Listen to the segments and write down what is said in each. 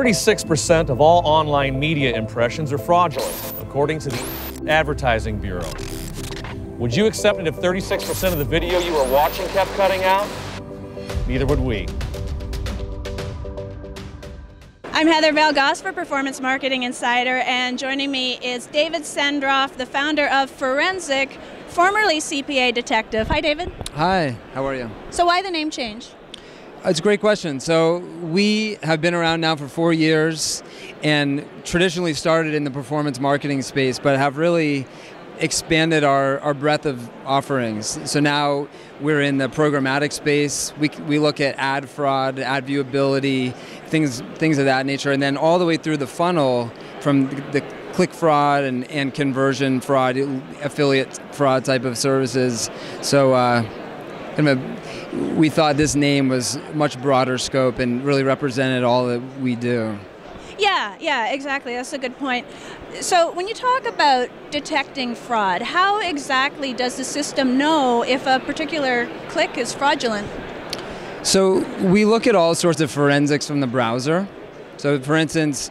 36% of all online media impressions are fraudulent, according to the Advertising Bureau. Would you accept it if 36% of the video you were watching kept cutting out? Neither would we. I'm Heather Valgoss for Performance Marketing Insider, and joining me is David Sendroff, the founder of Forensiq, formerly CPA Detective. Hi, David. Hi, how are you? So why the name change? It's a great question. So we have been around now for 4 years and traditionally started in the performance marketing space, but have really expanded our breadth of offerings. So now we're in the programmatic space. We look at ad fraud, ad viewability, things of that nature, and then all the way through the funnel from the click fraud and conversion fraud, affiliate fraud type of services. So we thought this name was much broader scope and really represented all that we do. Yeah, exactly. That's a good point. So when you talk about detecting fraud, how exactly does the system know if a particular click is fraudulent? So we look at all sorts of forensics from the browser. So for instance,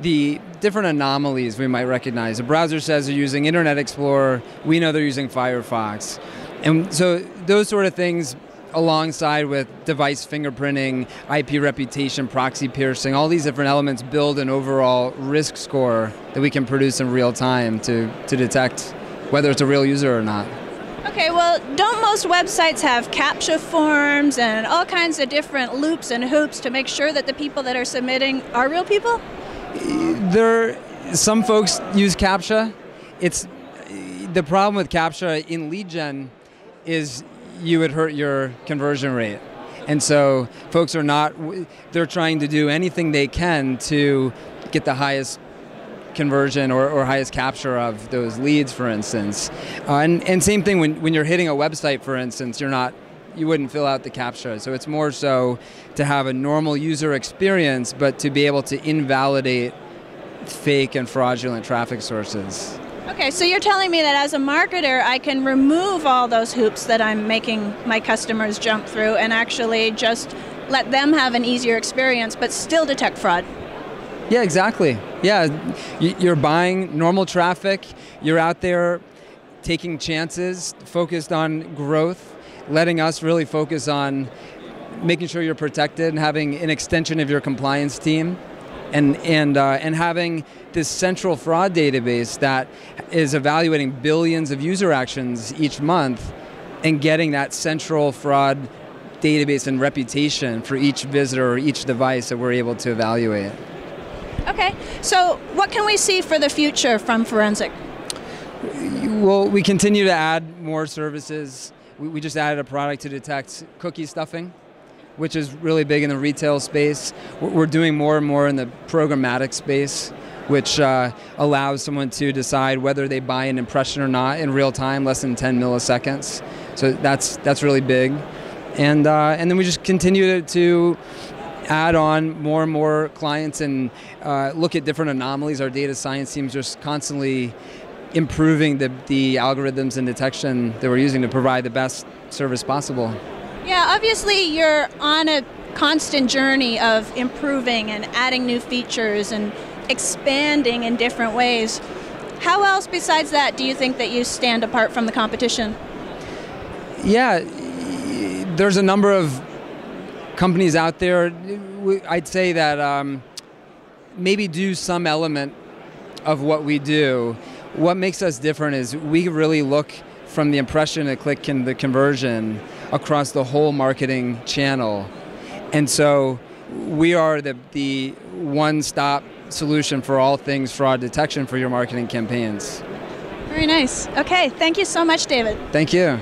the different anomalies we might recognize. The browser says they're using Internet Explorer. We know they're using Firefox. And so those sort of things alongside with device fingerprinting, IP reputation, proxy piercing, all these different elements build an overall risk score that we can produce in real time to detect whether it's a real user or not. Okay, well, don't most websites have CAPTCHA forms and all kinds of different loops and hoops to make sure that the people that are submitting are real people? Some folks use CAPTCHA. The problem with CAPTCHA in lead gen is you would hurt your conversion rate. And so folks they're trying to do anything they can to get the highest conversion or highest capture of those leads, for instance. And same thing when you're hitting a website, for instance, you wouldn't fill out the CAPTCHA. So it's more so to have a normal user experience, but to be able to invalidate fake and fraudulent traffic sources. Okay, so you're telling me that as a marketer, I can remove all those hoops that I'm making my customers jump through and actually just let them have an easier experience, but still detect fraud. Yeah, exactly. Yeah, you're buying normal traffic. You're out there taking chances, focused on growth, letting us really focus on making sure you're protected and having an extension of your compliance team. And having this central fraud database that is evaluating billions of user actions each month and getting that central fraud database and reputation for each visitor or each device that we're able to evaluate. Okay, so what can we see for the future from Forensiq? Well, we continue to add more services. We just added a product to detect cookie stuffing, which is really big in the retail space. We're doing more and more in the programmatic space, which allows someone to decide whether they buy an impression or not in real time, less than 10 milliseconds. So that's really big. And then we just continue to add on more and more clients and look at different anomalies. Our data science teams just constantly improving the algorithms and detection that we're using to provide the best service possible. Yeah, obviously you're on a constant journey of improving and adding new features and expanding in different ways. How else besides that do you think that you stand apart from the competition? Yeah, there's a number of companies out there. I'd say that maybe do some element of what we do. What makes us different is we really look from the impression to click and the conversion across the whole marketing channel. And so we are the one-stop solution for all things fraud detection for your marketing campaigns. Very nice. Okay, thank you so much, David. Thank you.